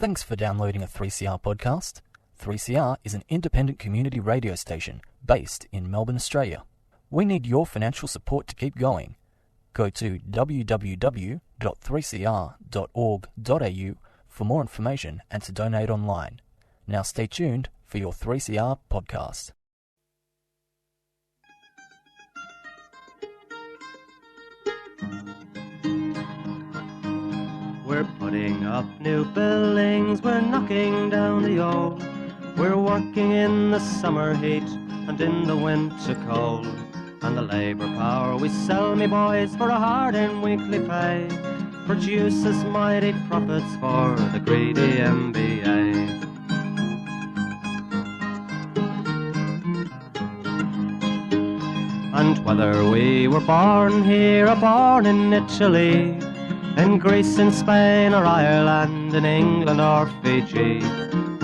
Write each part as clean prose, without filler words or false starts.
Thanks for downloading a 3CR podcast. 3CR is an independent community radio station based in Melbourne, Australia. We need your financial support to keep going. Go to www.3cr.org.au for more information and to donate online. Now stay tuned for your 3CR podcast. We're putting up new buildings, we're knocking down the old. We're working in the summer heat and in the winter cold. And the labour power we sell, me boys, for a hard-earned weekly pay produces mighty profits for the greedy MBA. And whether we were born here or born in Italy, in Greece, in Spain or Ireland, in England or Fiji,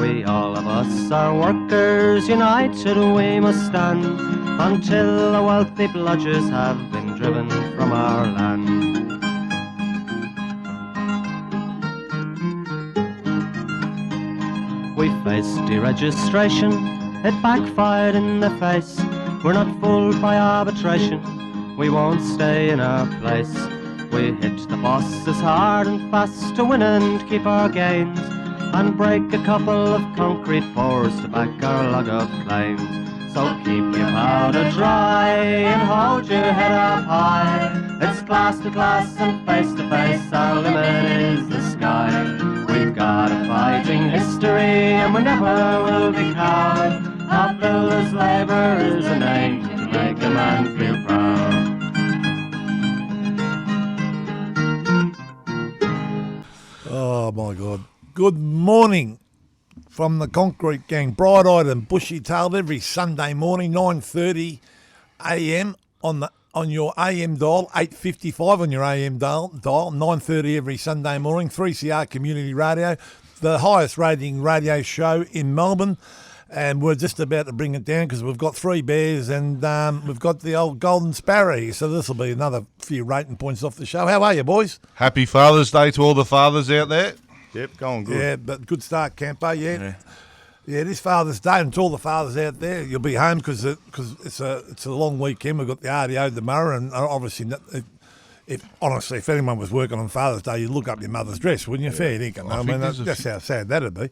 we all of us are workers, united we must stand, until the wealthy bludgers have been driven from our land. We faced deregistration, it backfired in the face. We're not fooled by arbitration, we won't stay in our place. We hit the bosses hard and fast to win and keep our gains, and break a couple of concrete pours to back our log of claims. So keep your powder dry and hold your head up high. It's class to class and face to face, our limit is the sky. We've got a fighting history and we never will be cowed. Our builders' labour is a name to make a man feel proud. Oh, my God. Good morning from the Concrete Gang, bright-eyed and bushy-tailed every Sunday morning, 9:30 a.m. on your AM dial, 8:55 on your AM dial, 9:30 every Sunday morning, 3CR Community Radio, the highest rating radio show in Melbourne. And we're just about to bring it down because we've got three bears and we've got the old Golden Sparrow. So this will be another few rating points off the show. How are you, boys? Happy Father's Day to all the fathers out there. Yep, going good. Yeah, but good start, Campo. Yeah, it is Father's Day, and to all the fathers out there, you'll be home because it's a long weekend. We've got the RDO tomorrow, and obviously, if anyone was working on Father's Day, you'd look up your mother's dress, wouldn't you? Yeah. Fair dinkum. I mean, that's how sad that'd be.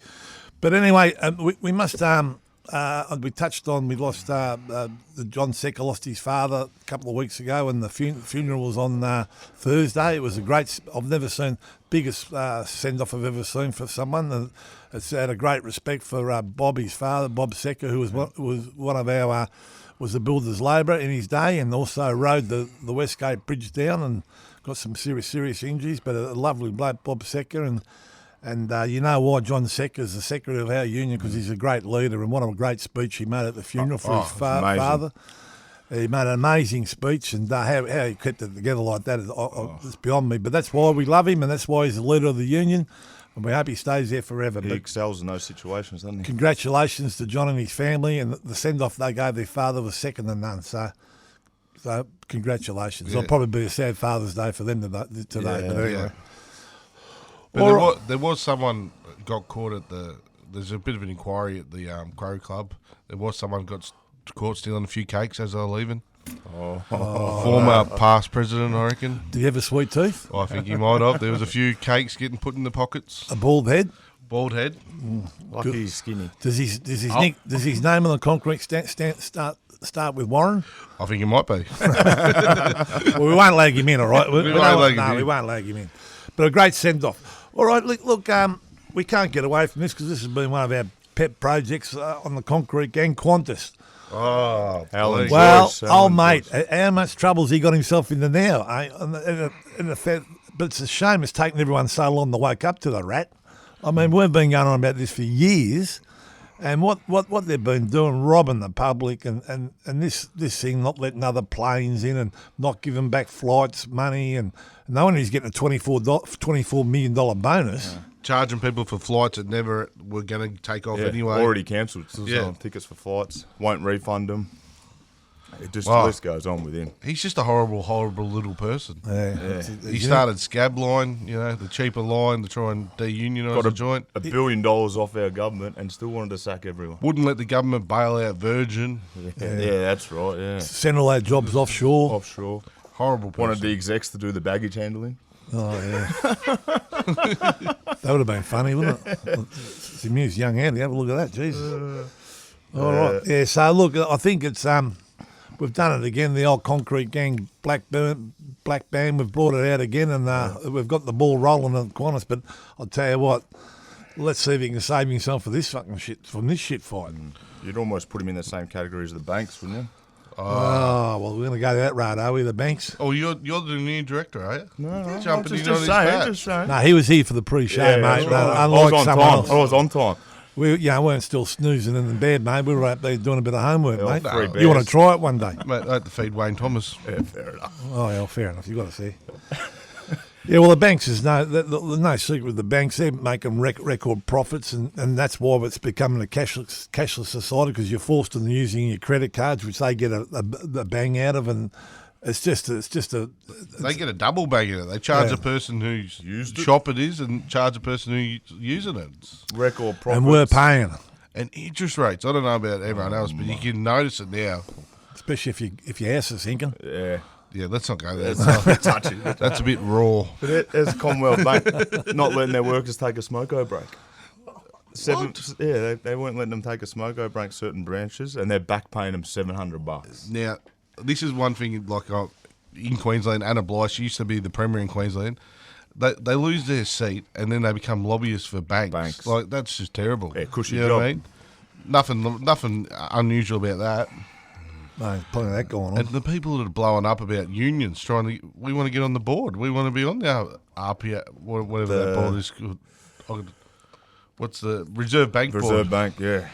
But anyway, we must. We touched on we lost the John Sekta lost his father a couple of weeks ago, and the funeral was on Thursday. It was a great. I've never seen biggest send off I've ever seen for someone. And it's out of great respect for Bob, his father, Bob Sekta, who was one of our was a builder's labourer in his day, and also rode the Westgate Bridge down and got some serious injuries. But a lovely bloke, Bob Sekta, and you know why John Sekta is the secretary of our union, because he's a great leader, and what a great speech he made at the funeral for his father. He made an amazing speech, and how he kept it together like that is beyond me. But that's why we love him, and that's why he's the leader of the union, and we hope he stays there forever. He excels in those situations, doesn't he? Congratulations to John and his family, and the send-off they gave their father was second to none. So congratulations. Yeah. It'll probably be a sad Father's Day for them today. But anyway. Yeah. But there was someone got caught at there's a bit of an inquiry at the Crow Club. There was someone got caught stealing a few cakes as they were leaving. Former past president, I reckon. Do you have a sweet tooth? I think he might have. There was a few cakes getting put in the pockets. A bald head? Bald head. Lucky he's skinny. Does his name on the concrete start with Warren? I think he might be. Well, we won't lag him in, all right? We won't lag him in. But a great send-off. All right, look, we can't get away from this because this has been one of our pet projects on the Concrete Gang, Qantas. Oh, Alan. Well, Alan mate, how much trouble's he got himself into now? But it's a shame it's taken everyone so long to wake up to the rat. I mean, we've been going on about this for years, and what they've been doing, robbing the public, and this thing, not letting other planes in and not giving back flights money, and no one is getting a $24 million bonus. Yeah. Charging people for flights that never were going to take off anyway. Already cancelled. Still selling tickets for flights. Won't refund them. The list goes on with him. He's just a horrible little person. Yeah. He started Scab Line, the cheaper line to try and deunionise the joint. $1 billion off our government and still wanted to sack everyone. Wouldn't let the government bail out Virgin. Yeah, that's right, yeah. Send all our jobs offshore. Offshore. Horrible person. Wanted the execs to do the baggage handling. Oh, yeah. That would have been funny, wouldn't it? CFMEU's young Andy, have a look at that, Jesus. All right. Yeah, so look, I think it's we've done it again, the old Concrete Gang Black Band, we've brought it out again, and we've got the ball rolling at Qantas, but I'll tell you what, let's see if you can save yourself for this fucking shit, from this shit fight. You'd almost put him in the same category as the banks, wouldn't you? Oh, well, we're going to go that road, are we, the banks? Oh, you're the new director, are you? No, Jumping in on his just saying. No, he was here for the pre-show, mate. Right. Unlike someone else. I was on time. We weren't still snoozing in the bed, mate. We were out there doing a bit of homework, Yeah, mate. free You want bears. to try it one day? Mate, I had to feed Wayne Thomas. Yeah, fair enough. Oh, yeah, fair enough. You've got to see. Yeah, well, the banks is there's no secret with the banks. They're making record profits, and that's why it's becoming a cashless society, because you're forced into using your credit cards, which they get a bang out of, and it's just a. They get a double bang in it. They charge a person whose shop it is and charge a person who's using it. Record profits. And we're paying, And interest rates, I don't know about everyone else, but you can notice it now. especially if your house is sinking. Yeah. Yeah, let's not go there. It's not a bit touchy. That's a bit raw. But there's Commonwealth Bank not letting their workers take a smoko break. They weren't letting them take a smoko break certain branches, and they're back paying them $700. Now, this is one thing, in Queensland, Anna Blythe, she used to be the Premier in Queensland. They lose their seat, and then they become lobbyists for banks. That's just terrible. Yeah, cushy you know job. what I mean? Nothing unusual about that. No, plenty of that going on. And the people that are blowing up about unions, we want to get on the board. We want to be on the RPA, whatever that board is called. What's the Reserve Bank board? Reserve Bank, yeah.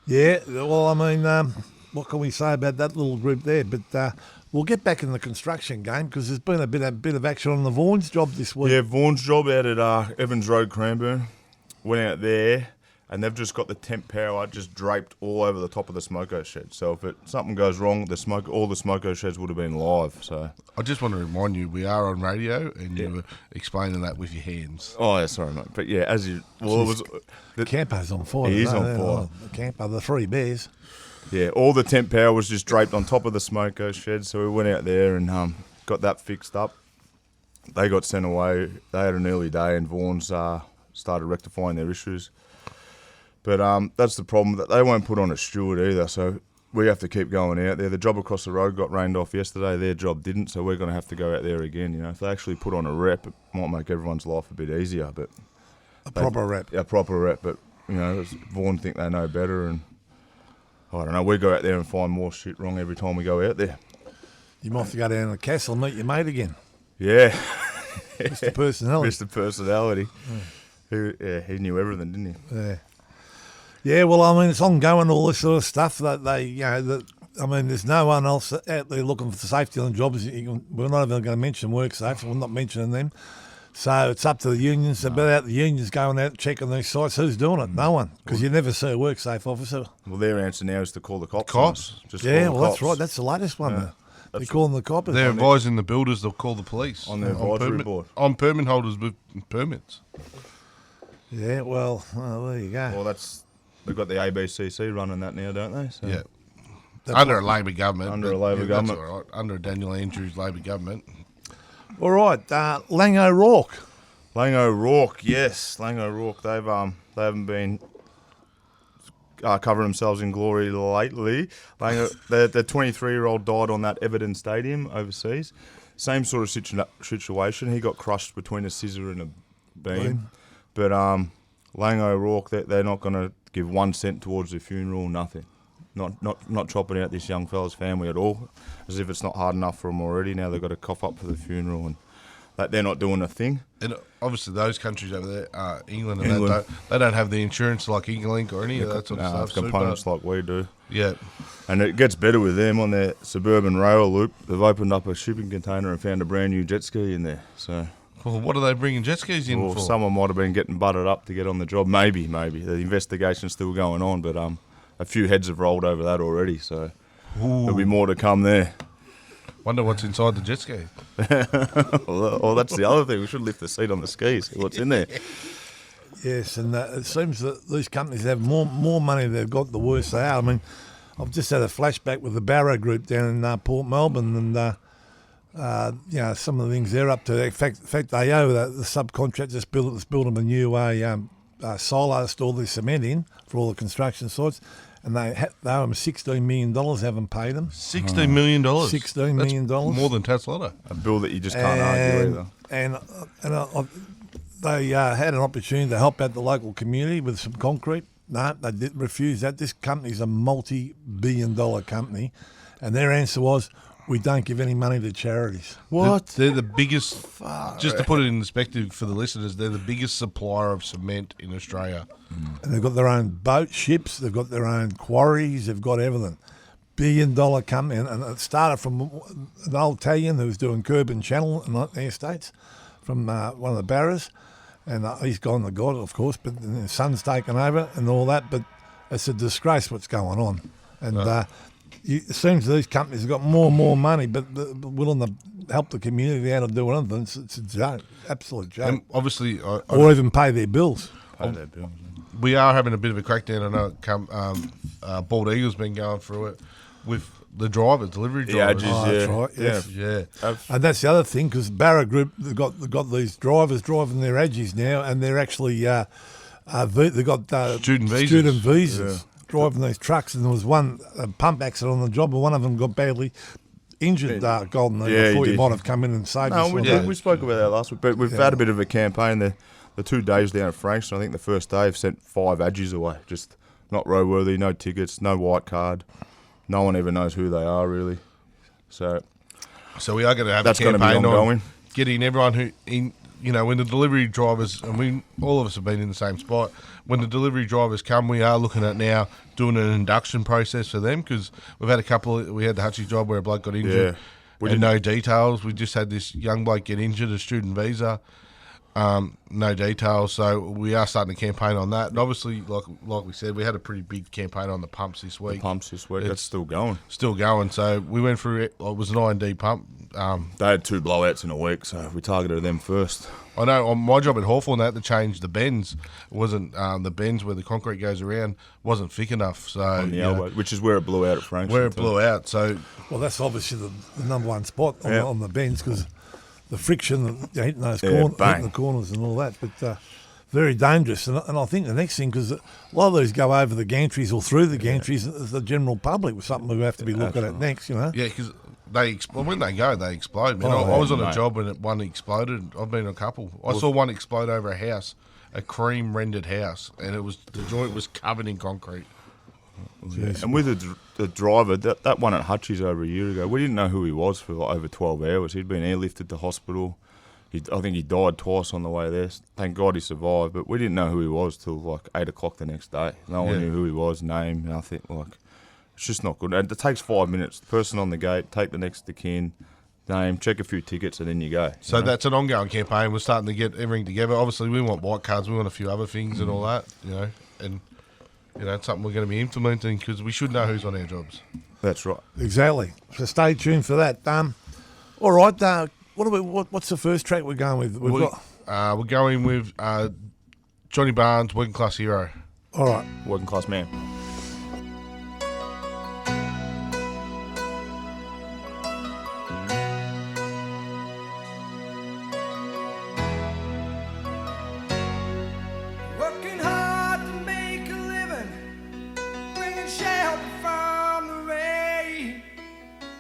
Yeah, well, I mean, what can we say about that little group there? But we'll get back in the construction game, because there's been a bit of action on the Vaughan's job this week. Yeah, Vaughan's job out at Evans Road, Cranbourne. Went out there, and they've just got the temp power just draped all over the top of the smoko shed. So if something goes wrong, all the smoko sheds would have been live. So I just want to remind you, we are on radio, and you were explaining that with your hands. Oh, yeah, sorry, mate. But yeah, it was The Campo's on fire. He is on today, fire. The Campo, the three bears. Yeah, all the temp power was just draped on top of the smoko shed, so we went out there and got that fixed up. They got sent away. They had an early day, and Vaughan's started rectifying their issues. But that's the problem, that they won't put on a steward either, so we have to keep going out there. The job across the road got rained off yesterday. Their job didn't, so we're going to have to go out there again. If they actually put on a rep, it might make everyone's life a bit easier. But A proper rep. A proper rep, but Vaughan think they know better, and I don't know. We go out there and find more shit wrong every time we go out there. You might have to go down to the castle and meet your mate again. Yeah. Mr. Personality. Mr. Personality. He knew everything, didn't he? Yeah. Yeah, well, I mean, it's ongoing, all this sort of stuff that there's no one else out there looking for safety on jobs. We're not even going to mention WorkSafe. We're not mentioning them. So it's up to the unions. About the unions going out checking these sites. Who's doing it? No one. Because you never see a WorkSafe officer. Well, their answer now is to call the cops. Cops? Just Yeah, call the well, cops. that's right. That's the latest one. Yeah. They're calling the coppers. They're advising the builders they'll call the police. On their advisory board. On permit holders with permits. Yeah, well, there you go. Well, they've got the ABCC running that now, don't they? So Yeah. Under a Labor government. Under a Labor government. That's all right. Under a Daniel Andrews Labor government. All right, Lang O'Rourke. Lang O'Rourke, yes. Lang O'Rourke, they haven't been covering themselves in glory lately. The 23-year-old died on that Everton Stadium overseas. Same sort of situation. He got crushed between a scissor and a beam. But Lang O'Rourke, they're not going to give 1 cent towards the funeral, nothing. Not chopping out this young fella's family at all, as if it's not hard enough for them already. Now they've got to cough up for the funeral, and they're not doing a thing. And obviously those countries over there, England, and they don't have the insurance like England or any of that sort of stuff. Components like we do. Yeah. And it gets better with them on their suburban rail loop. They've opened up a shipping container and found a brand new jet ski in there. So, well, what are they bringing jet skis in for? Someone might have been getting butted up to get on the job. Maybe. The investigation's still going on, but a few heads have rolled over that already. So, there'll be more to come there. Wonder what's inside the jet ski. Well, that's the other thing. We should lift the seat on the skis. See what's in there. Yes, and it seems that these companies have more money they've got, the worse they are. I mean, I've just had a flashback with the Barrow Group down in Port Melbourne, and some of the things they're up to. In fact, they owe the subcontract just built them a new silo to store the cement in for all the construction sites, and they owe them $16 million. Haven't paid them. $16 million. $16 million. More than Taslotto. A bill that you just can't argue either. And they had an opportunity to help out the local community with some concrete. No, they did refuse that. This company's a multi-billion-dollar company, and their answer was, we don't give any money to charities. What? They're the biggest, just to put it in perspective for the listeners, they're the biggest supplier of cement in Australia. And they've got their own boat, ships, they've got their own quarries, they've got everything. Billion-dollar company, and it started from an old Italian who was doing curb and channel in the estates from one of the Barras, and he's gone to God, of course, but his son's taken over and all that, but it's a disgrace what's going on. And it seems these companies have got more and more money, but willing to help the community out of doing anything. It's a joke, absolute joke. And obviously, or even pay their bills. We are having a bit of a crackdown. I know Bald Eagle's been going through it with the delivery drivers. That's right. Yes. Yeah. And that's the other thing, because Barra Group, they've got these drivers driving their Aggies now, and they're actually they've got student visas. Yeah. Driving these trucks, and there was one pump accident on the job, and one of them got badly injured. Golden, I thought you might have come in and saved us. We spoke about that last week, but we've had a bit of a campaign. The 2 days down at Frankston, I think the first day, have sent 5 Aggies away, just not roadworthy, no tickets, no white card. No one ever knows who they are, really. So we are going to have that's a campaign on getting everyone who, when the delivery drivers, and all of us have been in the same spot, when the delivery drivers come, we are looking at now doing an induction process for them, because we've had we had the Hutchie job where a bloke got injured and no details. We just had this young bloke get injured, a student visa, no details. So we are starting a campaign on that. And obviously, like we said, we had a pretty big campaign on the pumps this week. That's still going. Still going. So we went through it. It was an I&D pump. They had 2 blowouts in a week, so we targeted them first. I know on my job at Hawthorn, they had to change the bends. It wasn't the bends where the concrete goes around wasn't thick enough. So on the elbow, which is where it blew out at Frankston. Where it blew out. So that's obviously the number one spot on the bends, because the friction, hitting those hitting the corners and all that. But very dangerous. And I think the next thing, because a lot of these go over the gantries or through the gantries, is the general public, was something we have to be looking at next. Yeah, because when they go, they explode. Man, I was on a job when one exploded. I've been on a couple. I saw one explode over a house, a cream rendered house, and the joint was covered in concrete. Yes. And with the driver, that one at Hutchie's over a year ago, we didn't know who he was for over 12 hours. He'd been airlifted to hospital. I think he died twice on the way there. Thank God he survived, but we didn't know who he was till 8 o'clock the next day. No one knew who he was, name, nothing. It's just not good. And it takes 5 minutes. The person on the gate, take the next of kin, name, check a few tickets, and then you go. So that's an ongoing campaign. We're starting to get everything together. Obviously, we want white cards. We want a few other things and all that, and it's something we're going to be implementing, because we should know who's on our jobs. That's right. Exactly. So stay tuned for that. All right. What's the first track we're going with? We're going with Johnny Barnes, Working Class Hero. All right. Working Class Man. Working hard to make a living, bringing shelter from the rain.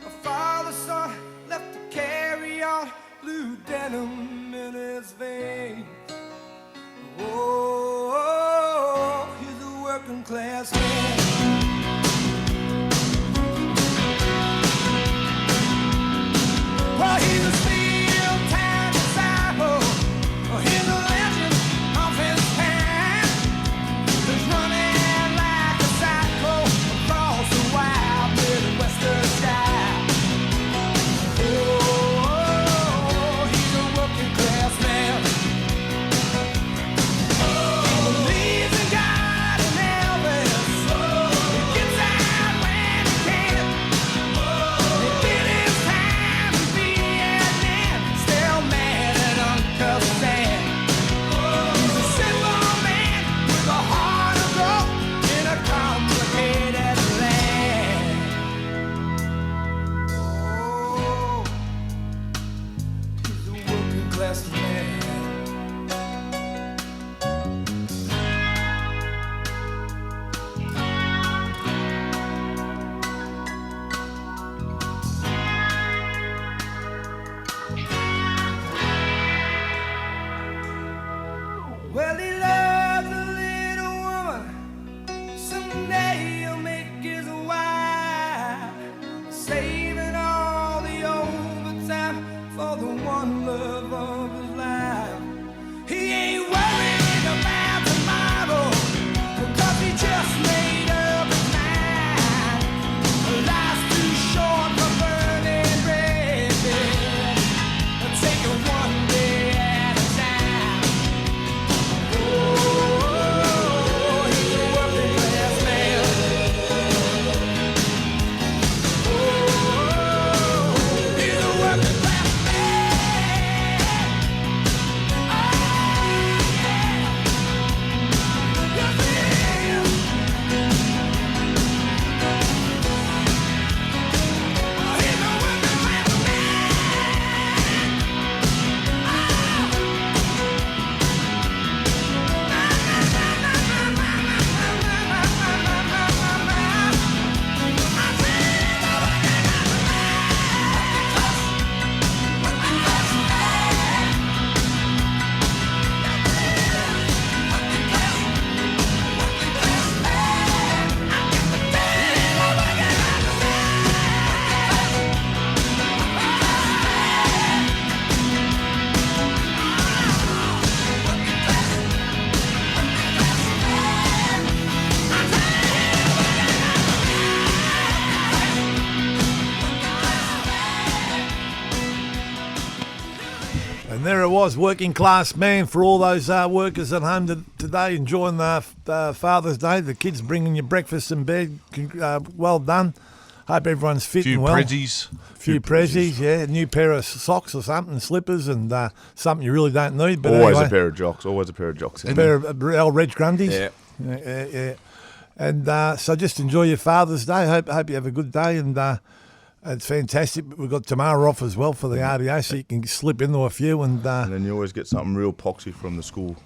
A father, son, left to carry on, blue denim in his veins. Oh, he's a working class man. Well, he's a steel-time disciple. He's a legend of his time. He's running like a cycle across the wild Midwestern sky. Oh, he's a working class man. He believes in God and Elvis. was working class man for all those workers at home today enjoying the Father's Day. The kids bringing you breakfast in bed. Well done. Hope everyone's fit and well. Few prezzies, yeah. A new pair of socks or something, slippers, and something you really don't need. But Always anyway, a pair of jocks. Always a pair of jocks. A pair of old Reg Grundies. Yeah. Yeah. And so just enjoy your Father's Day. Hope you have a good day. And it's fantastic. We've got tomorrow off as well for the RDO, so you can slip into a few. And then you always get something real poxy from the school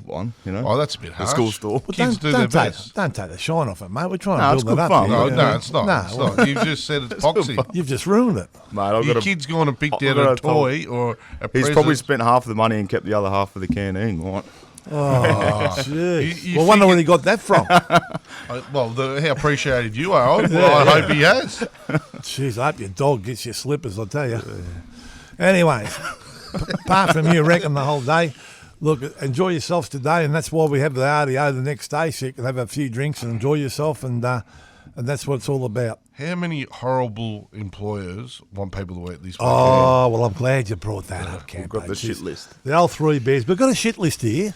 one, you know. Oh, that's a bit harsh. The school store. Kids do their best. Don't take the shine off it, mate. We're trying to build it up. Fun. No, it's not. No, it's not. You've just said it's poxy. You've just ruined it. Mate, Your kid's gone and picked out a toy or a present. He's probably spent half the money and kept the other half for the canteen, right? Oh, jeez. You Well, I wonder where he got that from. Well, how appreciative you are. I hope he has. Jeez, I hope your dog gets your slippers, I'll tell you. Anyway, apart from you wrecking the whole day, look, enjoy yourselves today, and that's why we have the RDO the next day, so you can have a few drinks and enjoy yourself, and that's what it's all about. How many horrible employers want people to work this weekend? Oh, well, I'm glad you brought that up, Cam. We've got the shit list. The old three bears. We've got a shit list here.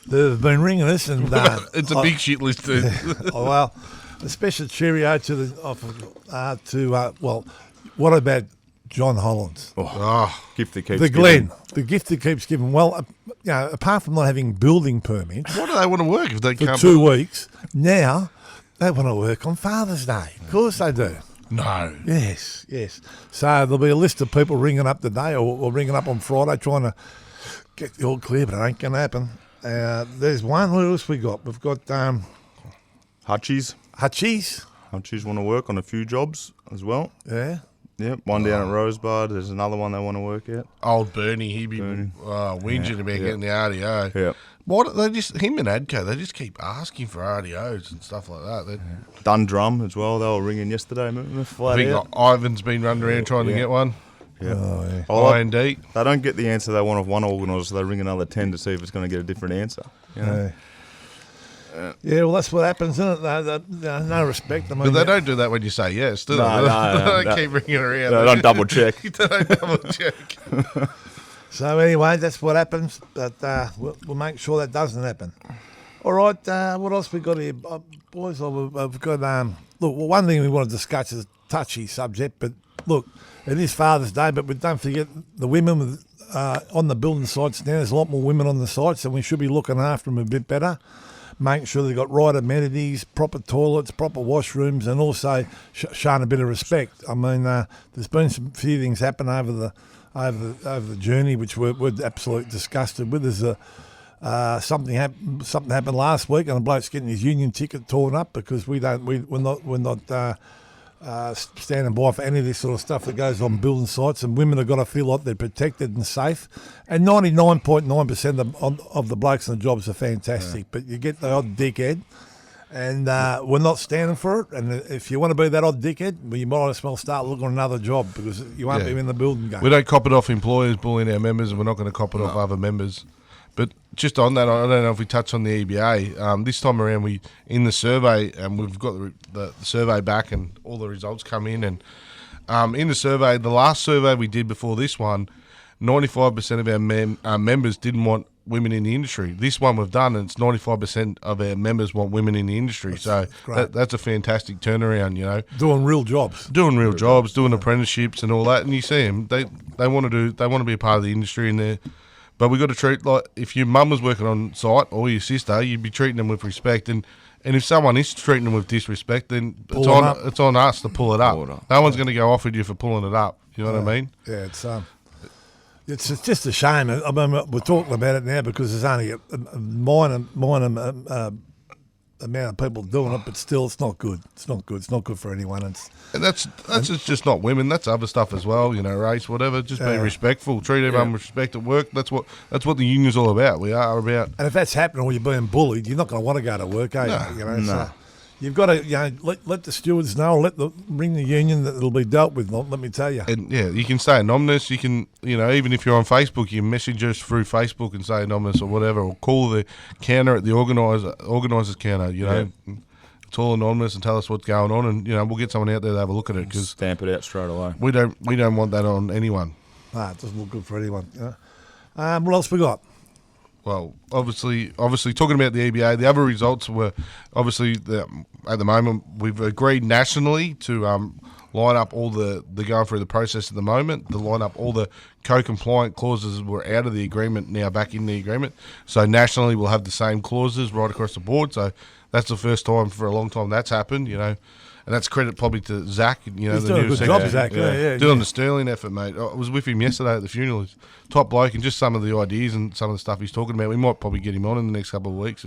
They've been ringing us, and it's a big shit list too. Oh, well, a special cheerio to what about John Hollands? Gift that keeps The giving. Glen, the gift that keeps giving. Well, apart from not having building permits Why do they want to work if they for can't? 2 weeks, now they want to work on Father's Day. Of course they do. No. Yes. So there'll be a list of people ringing up today or ringing up on Friday trying to get the all clear, but it ain't going to happen. There's one. What else we got? We've got Hutchies. Hutchies. Hutchies want to work on a few jobs as well. Yeah. Yep, one down at Rosebud. There's another one they want to work at. Old Bernie, he'd be whinging about getting the RDO. Yeah. What they just him and Adco, they just keep asking for RDOs and stuff like that. Dundrum as well. They were ringing yesterday. I think Ivan's been running around trying to get one. Yeah. IND. They don't get the answer they want of one organiser, so they ring another 10 to see if it's going to get a different answer. You know? Yeah, well, that's what happens, isn't it? No respect. I mean, But they don't do that when you say yes, do they? No, They don't keep ringing around. They don't double check. They don't double check. So anyway, that's what happens. But we'll make sure that doesn't happen. All right. What else we got here, boys? We've got look. Well, one thing we want to discuss is a touchy subject, but look, it is Father's Day, but we don't forget the women on the building sites now. There's a lot more women on the sites, and we should be looking after them a bit better. Making sure they've got right amenities, proper toilets, proper washrooms, and also showing a bit of respect. I mean, there's been some few things happen over the journey which we're absolutely disgusted with. There's something happened last week, and a bloke's getting his union ticket torn up because we're not standing by for any of this sort of stuff that goes on building sites, and women have got to feel like they're protected and safe. And 99.9% of the blokes in the jobs are fantastic, but you get the odd dickhead, and we're not standing for it. And if you want to be that odd dickhead, well, you might as well start looking at another job because you won't be in the building game. We don't cop it off employers bullying our members, and we're not going to cop it off other members. But just on that, I don't know if we touched on the EBA. This time around, we in the survey, and we've got the survey back, and all the results come in. And in the survey, the last survey we did before this one, 95% of our members didn't want women in the industry. This one we've done, and it's 95% of our members want women in the industry. That's a fantastic turnaround, you know. Doing real jobs. Doing real jobs, doing apprenticeships and all that. And you see them, they want to be a part of the industry in there. But we've got to treat, like, if your mum was working on site or your sister, you'd be treating them with respect. And if someone is treating them with disrespect, then it's on us to pull it up. No one's going to go off with you for pulling it up. You know what I mean? Yeah, it's just a shame. I mean, we're talking about it now because there's only a minor amount of people doing it, but still, it's not good. It's not good. It's not good for anyone. And that's just not women. That's other stuff as well. You know, race, whatever. Just be respectful. Treat everyone with respect at work. That's what the union's all about. We are about. And if that's happening or you're being bullied, you're not going to want to go to work, are you? You know, No. So you've got to, let the stewards know, or ring the union that it'll be dealt with. Let me tell you. And yeah, you can stay anonymous. You can, even if you're on Facebook, you can message us through Facebook and say anonymous or whatever, or call the counter at the organisers counter. You know, it's all anonymous, and tell us what's going on, and we'll get someone out there to have a look at it because Stamp it out straight away. we don't want that on anyone. It doesn't look good for anyone. What else we got? Well, obviously, talking about the EBA, the other results were obviously at the moment we've agreed nationally to line up all they're going through the process at the moment. To line up all the co-compliant clauses were out of the agreement, now back in the agreement. So nationally, we'll have the same clauses right across the board. So that's the first time for a long time that's happened. And that's credit probably to Zach. He's doing a good job, Zach. Yeah. Doing the sterling effort, mate. I was with him yesterday at the funeral. He's top bloke, and just some of the ideas and some of the stuff he's talking about. We might probably get him on in the next couple of weeks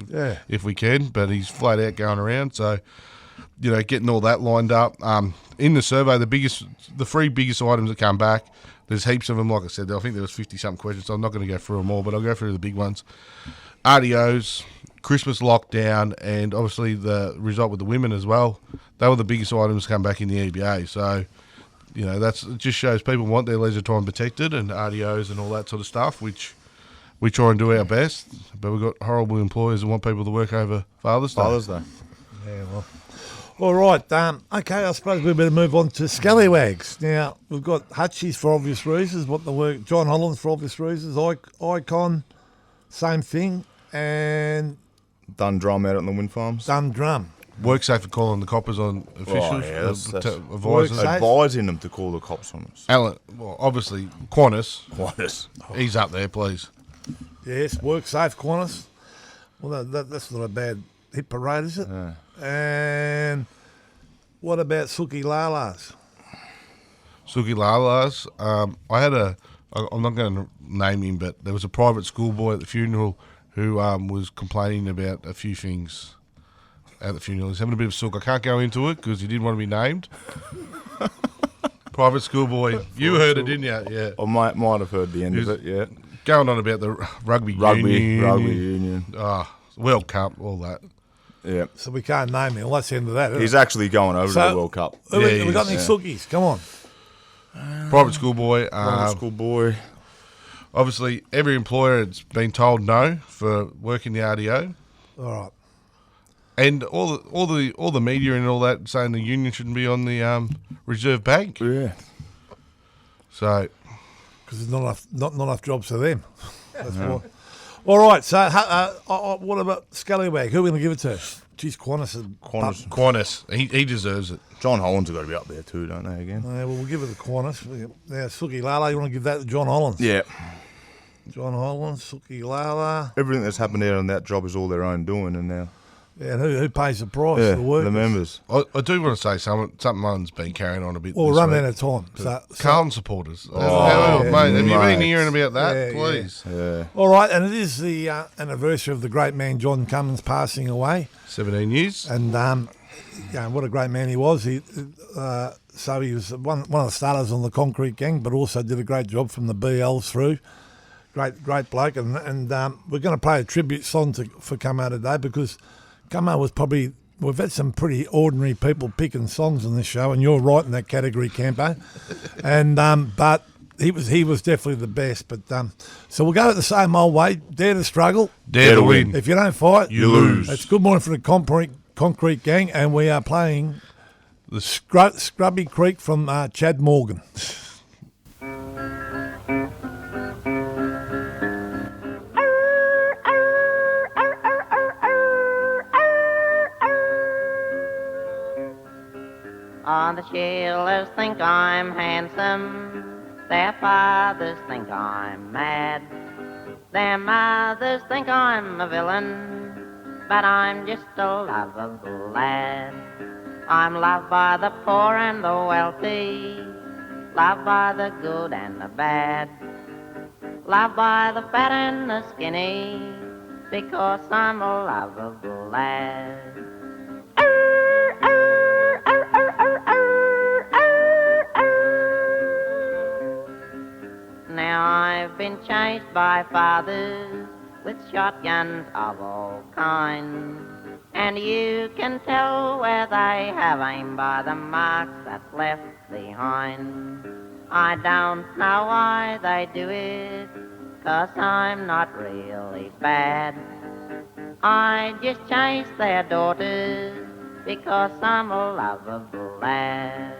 if we can. But he's flat out going around. So, getting all that lined up. In the survey, the three biggest items that come back. There's heaps of them. Like I said, I think there was 50-something questions. So I'm not going to go through them all, but I'll go through the big ones. RDOs, Christmas lockdown, and obviously the result with the women as well. They were the biggest items to come back in the EBA. So, it just shows people want their leisure time protected and RDOs and all that sort of stuff, which we try and do our best. But we've got horrible employers that want people to work over Father's Day. Yeah, well. All right. Okay, I suppose we better move on to Scallywags. Now, we've got Hutchies for obvious reasons, John Hollands for obvious reasons, Icon, same thing, and Dundrum out on the wind farms. Dundrum. WorkSafe for calling the coppers on officials. That's Advising advising them to call the cops on us. Alan, obviously, Qantas. He's up there, please. Yes, WorkSafe, Qantas. Well, that's not a bad hit parade, is it? Yeah. And what about Suki Lalas? Suki Lalas. I'm not going to name him, but there was a private schoolboy at the funeral who was complaining about a few things at the funeral. He's having a bit of sook. I can't go into it because he didn't want to be named. Private schoolboy. You heard it, didn't you? Yeah. I might have heard the end of it, yeah. Going on about the rugby union. Rugby union. World Cup, all that. Yeah. So we can't name him. Well, that's the end of that, isn't He's it? actually going over to the World Cup. We got any Sookies? Come on. Private schoolboy. Schoolboy. Obviously, every employer has been told no for working the RDO. All right. And all the media and all that saying the union shouldn't be on the Reserve Bank. Yeah. So, because there's not enough jobs for them. That's why. All right. So, what about Scallywag? Who are we going to give it to? Geez, Qantas. Qantas. He deserves it. John Hollands have got to be up there too, don't they? Again. Well, we'll give it to Qantas. Now, Suki Lala, you want to give that to John Hollands? Yeah. John Hollands, Suki Lala. Everything that's happened there on that job is all their own doing, and now. Yeah, and who pays the price? Yeah, the workers? the members. I do want to say someone's been carrying on a bit. Well, we're running out of time. Carlton supporters. Mate, have you been hearing about that? Please. Yeah. All right, and it is the anniversary of the great man John Cummins passing away. 17 years. And what a great man he was. So he was one of the starters on the Concrete Gang, but also did a great job from the BLs through. Great bloke. And we're going to play a tribute song for Camo today because Camo was probably, we've had some pretty ordinary people picking songs on this show, and you're right in that category, Campo. And but he was definitely the best. But so we'll go the same old way. Dare to struggle, dare to win. If you don't fight, you lose. It's Good Morning for the Concrete Gang, and we are playing the Scrubby Creek from Chad Morgan. All the shillers think I'm handsome, their fathers think I'm mad, their mothers think I'm a villain, but I'm just a lovable lad. I'm loved by the poor and the wealthy, loved by the good and the bad, loved by the fat and the skinny, because I'm a lovable lad. Now I've been chased by fathers with shotguns of all kinds, and you can tell where they have aimed by the marks that's left behind. I don't know why they do it, 'cause I'm not really bad. I just chase their daughters because I'm a lovable lad.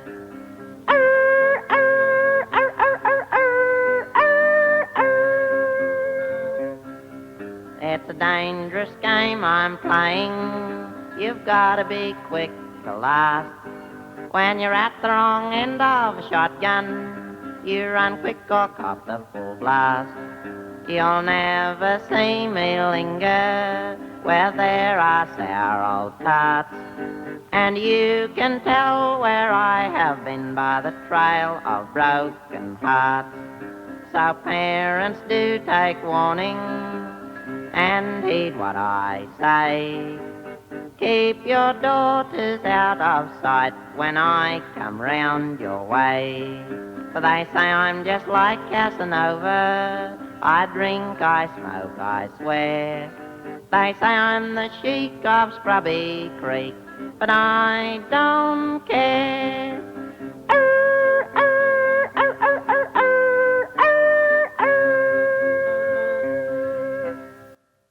It's a dangerous game I'm playing. You've got to be quick to last. When you're at the wrong end of a shotgun, you run quick or cop the full blast. You'll never see me linger where there are sour old tarts. And you can tell where I have been by the trail of broken hearts. So parents, do take warning and heed what I say. Keep your daughters out of sight when I come round your way. For they say I'm just like Casanova. I drink, I smoke, I swear. They say I'm the sheik of Scrubby Creek, but I don't care.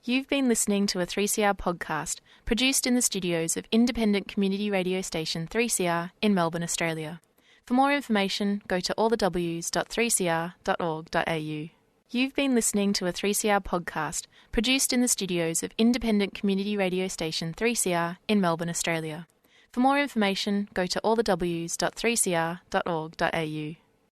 You've been listening to a 3CR podcast produced in the studios of independent community radio station 3CR in Melbourne, Australia. For more information, go to allthews.3cr.org.au. You've been listening to a 3CR podcast produced in the studios of independent community radio station 3CR in Melbourne, Australia. For more information, go to allthews.3cr.org.au.